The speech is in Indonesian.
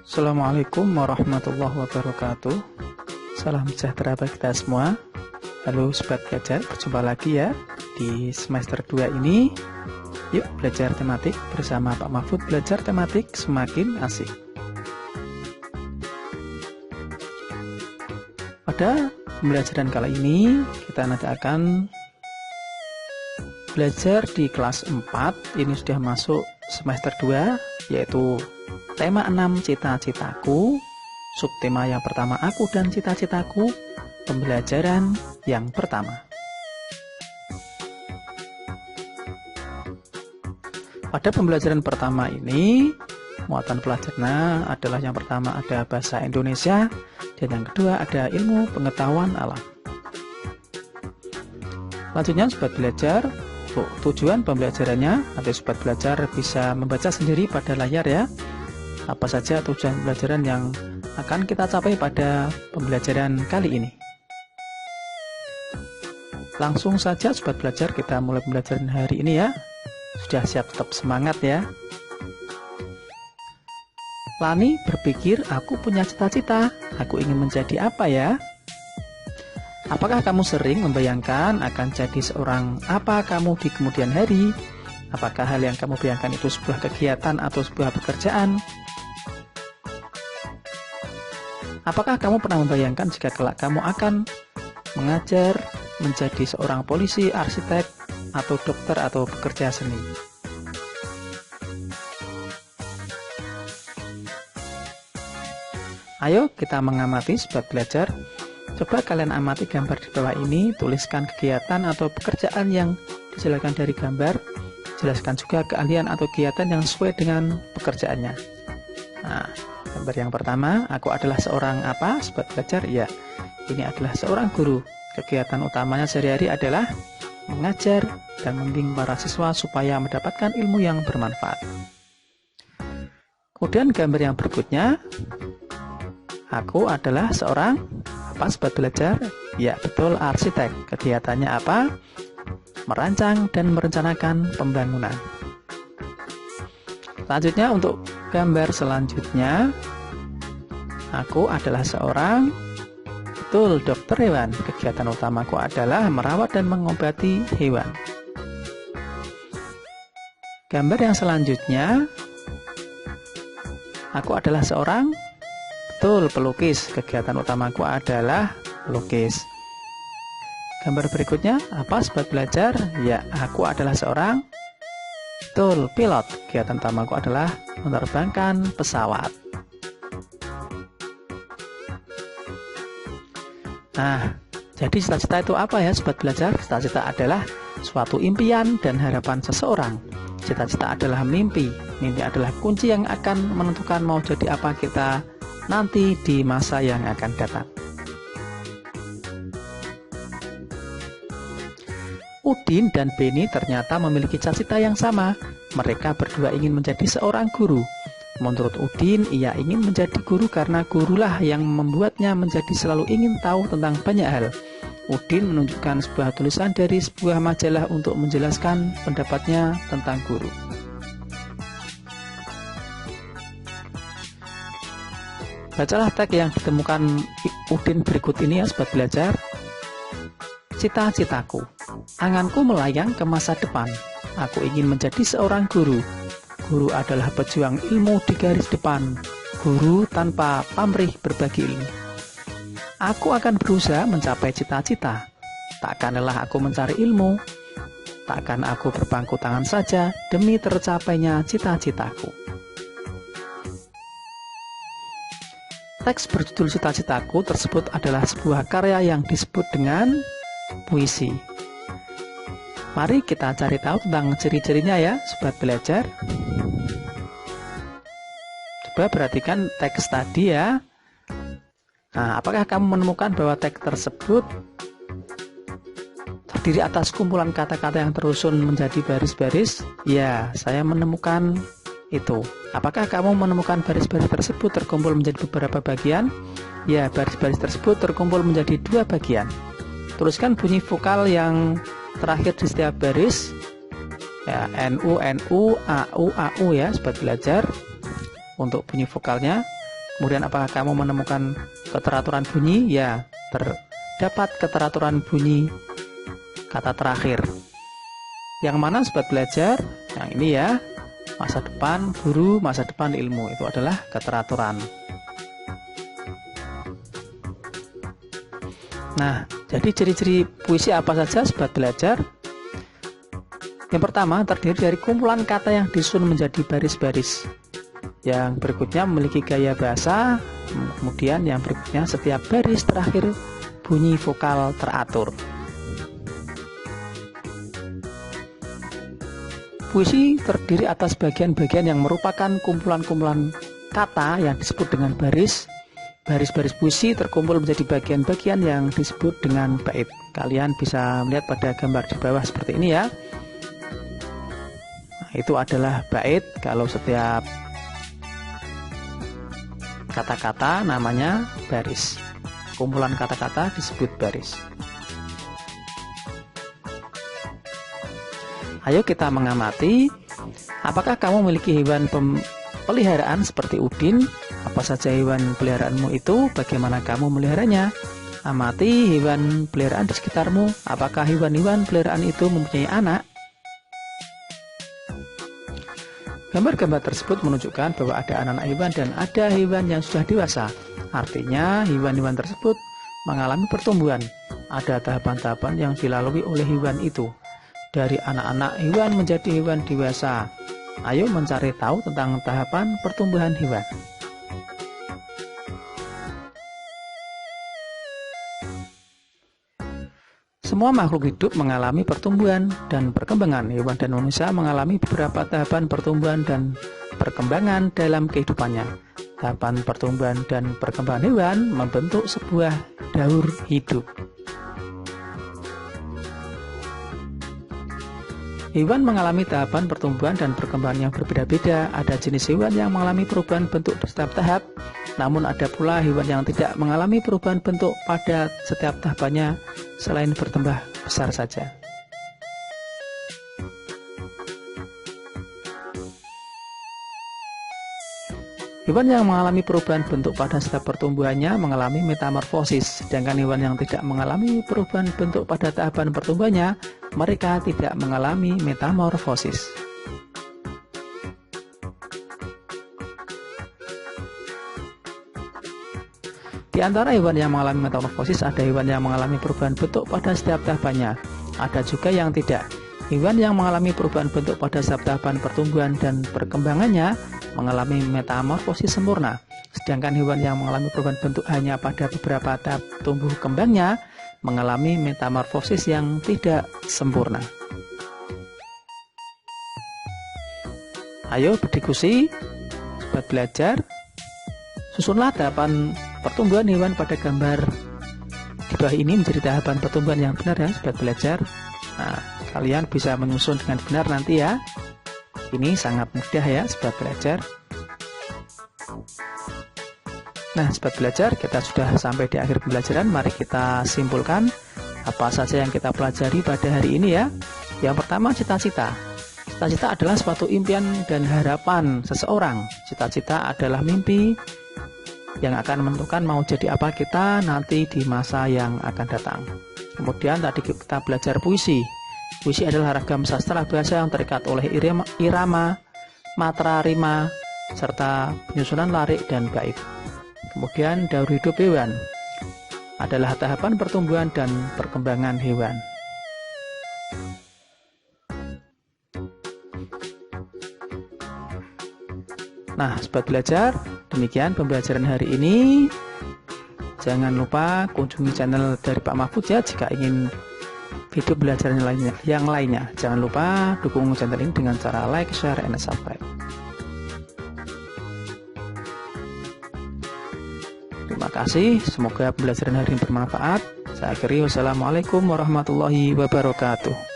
Assalamualaikum warahmatullahi wabarakatuh. Salam sejahtera bagi kita semua. Halo Sobat Belajar, berjumpa lagi ya di semester 2 ini. Yuk belajar tematik bersama Pak Mahfud. Belajar tematik semakin asik. Pada pembelajaran kali ini kita nanti akan belajar di kelas 4. Ini sudah masuk semester 2, yaitu tema 6 cita-citaku, subtema yang pertama aku dan cita-citaku, pembelajaran yang pertama. Pada pembelajaran pertama ini, muatan pelajarannya adalah yang pertama ada bahasa Indonesia, dan yang kedua ada ilmu pengetahuan alam. Selanjutnya Sobat Belajar, tujuan pembelajarannya, nanti Sobat Belajar bisa membaca sendiri pada layar ya. Apa saja tujuan pembelajaran yang akan kita capai pada pembelajaran kali ini. Langsung saja Sobat Belajar, kita mulai pembelajaran hari ini ya. Sudah siap, tetap semangat ya. Lani berpikir, aku punya cita-cita, aku ingin menjadi apa ya? Apakah kamu sering membayangkan akan jadi seorang apa kamu di kemudian hari? Apakah hal yang kamu bayangkan itu sebuah kegiatan atau sebuah pekerjaan? Apakah kamu pernah membayangkan jika kelak kamu akan mengajar, menjadi seorang polisi, arsitek, atau dokter, atau pekerja seni? Ayo kita mengamati Sobat Belajar. Coba kalian amati gambar di bawah ini, tuliskan kegiatan atau pekerjaan yang dijelaskan dari gambar. Jelaskan juga keahlian atau kegiatan yang sesuai dengan pekerjaannya. Nah, gambar yang pertama, aku adalah seorang apa, Sobat Belajar? Ya, ini adalah seorang guru. Kegiatan utamanya sehari-hari adalah mengajar dan membimbing para siswa supaya mendapatkan ilmu yang bermanfaat. Kemudian gambar yang berikutnya, aku adalah seorang apa, Sobat Belajar? Ya, betul, arsitek. Kegiatannya apa? Merancang dan merencanakan pembangunan. Selanjutnya untuk gambar selanjutnya, aku adalah seorang betul dokter hewan. Kegiatan utamaku adalah merawat dan mengobati hewan. Gambar yang selanjutnya, aku adalah seorang betul pelukis. Kegiatan utamaku adalah melukis. Gambar berikutnya apa, Sobat Belajar? Ya, aku adalah seorang betul pilot. Kegiatan utamaku adalah menerbangkan pesawat. Nah, jadi cita-cita itu apa ya, Sobat Belajar? Cita-cita adalah suatu impian dan harapan seseorang. Cita-cita adalah mimpi. Mimpi adalah kunci yang akan menentukan mau jadi apa kita nanti di masa yang akan datang. Udin dan Beni ternyata memiliki cita-cita yang sama. Mereka berdua ingin menjadi seorang guru. Menurut Udin, ia ingin menjadi guru karena gurulah yang membuatnya menjadi selalu ingin tahu tentang banyak hal. Udin menunjukkan sebuah tulisan dari sebuah majalah untuk menjelaskan pendapatnya tentang guru. Bacalah teks yang ditemukan Udin berikut ini ya, Sobat Belajar. Cita-citaku, anganku melayang ke masa depan. Aku ingin menjadi seorang guru. Guru adalah pejuang ilmu di garis depan. Guru tanpa pamrih berbagi ilmu. Aku akan berusaha mencapai cita-cita. Takkan lelah aku mencari ilmu. Takkan aku berpangku tangan saja demi tercapainya cita-citaku. Teks berjudul Cita-citaku tersebut adalah sebuah karya yang disebut dengan puisi. Mari kita cari tahu tentang ciri-cirinya ya, Sobat Belajar. Coba perhatikan teks tadi ya. Nah, apakah kamu menemukan bahwa teks tersebut terdiri atas kumpulan kata-kata yang tersusun menjadi baris-baris? Ya, saya menemukan itu. Apakah kamu menemukan baris-baris tersebut terkumpul menjadi beberapa bagian? Ya, baris-baris tersebut terkumpul menjadi 2 bagian. Tuliskan bunyi vokal yang terakhir di setiap baris. Ya, NU, NU, AU, AU ya, Sobat Belajar. Untuk bunyi vokalnya. Kemudian apakah kamu menemukan keteraturan bunyi? Ya, terdapat keteraturan bunyi kata terakhir. Yang mana sobat belajar? Yang ini ya, masa depan guru, masa depan ilmu, itu adalah keteraturan. Nah, jadi ciri-ciri puisi apa saja sobat belajar? Yang pertama, terdiri dari kumpulan kata yang disusun menjadi baris-baris. Yang berikutnya memiliki gaya bahasa. Kemudian yang berikutnya setiap baris terakhir bunyi vokal teratur. Puisi terdiri atas bagian-bagian yang merupakan kumpulan-kumpulan kata yang disebut dengan baris. Baris-baris puisi terkumpul menjadi bagian-bagian yang disebut dengan bait. Kalian bisa melihat pada gambar di bawah seperti ini ya. Nah, itu adalah bait. Kalau setiap kata-kata namanya baris. Kumpulan kata-kata disebut baris. Ayo kita mengamati, apakah kamu memiliki hewan peliharaan seperti udin? Apa saja hewan peliharaanmu itu? Bagaimana kamu meliharanya? Amati hewan peliharaan di sekitarmu. Apakah hewan-hewan peliharaan itu mempunyai anak? Gambar-gambar tersebut menunjukkan bahwa ada anak-anak hewan dan ada hewan yang sudah dewasa. Artinya hewan-hewan tersebut mengalami pertumbuhan. Ada tahapan-tahapan yang dilalui oleh hewan itu. Dari anak-anak hewan menjadi hewan dewasa. Ayo mencari tahu tentang tahapan pertumbuhan hewan. Semua makhluk hidup mengalami pertumbuhan dan perkembangan. Hewan dan manusia mengalami beberapa tahapan pertumbuhan dan perkembangan dalam kehidupannya. Tahapan pertumbuhan dan perkembangan hewan membentuk sebuah daur hidup. Hewan mengalami tahapan pertumbuhan dan perkembangan yang berbeda-beda. Ada jenis hewan yang mengalami perubahan bentuk di setiap tahap, namun ada pula hewan yang tidak mengalami perubahan bentuk pada setiap tahapannya selain bertambah besar saja. Hewan yang mengalami perubahan bentuk pada setiap pertumbuhannya mengalami metamorfosis, sedangkan hewan yang tidak mengalami perubahan bentuk pada tahapan pertumbuhannya, mereka tidak mengalami metamorfosis. Di antara hewan yang mengalami metamorfosis ada hewan yang mengalami perubahan bentuk pada setiap tahapannya. Ada juga yang tidak. Hewan yang mengalami perubahan bentuk pada setiap tahapan pertumbuhan dan perkembangannya mengalami metamorfosis sempurna. Sedangkan hewan yang mengalami perubahan bentuk hanya pada beberapa tahap tumbuh kembangnya mengalami metamorfosis yang tidak sempurna. Ayo berdiskusi, buat belajar. Susunlah tahapan pertumbuhan hewan pada gambar di bawah ini menjadi tahapan pertumbuhan yang benar ya, sobat belajar. Nah, kalian bisa menyusun dengan benar nanti ya. Ini sangat mudah ya, sobat belajar. Nah, sobat belajar, kita sudah sampai di akhir pembelajaran. Mari kita simpulkan apa saja yang kita pelajari pada hari ini ya. Yang pertama, cita-cita. Cita-cita adalah suatu impian dan harapan seseorang. Cita-cita adalah mimpi yang akan menentukan mau jadi apa kita nanti di masa yang akan datang. Kemudian tadi kita belajar puisi. Puisi adalah ragam sastra bahasa yang terikat oleh irama, matra, rima, serta penyusunan larik dan bait. Kemudian daur hidup hewan adalah tahapan pertumbuhan dan perkembangan hewan. Nah, sobat belajar, demikian pembelajaran hari ini. Jangan lupa kunjungi channel dari Pak Mahfud ya jika ingin video pembelajaran yang lainnya. Jangan lupa dukung channel ini dengan cara like, share, and subscribe. Terima kasih, semoga pembelajaran hari ini bermanfaat. Saya akhiri, wassalamualaikum warahmatullahi wabarakatuh.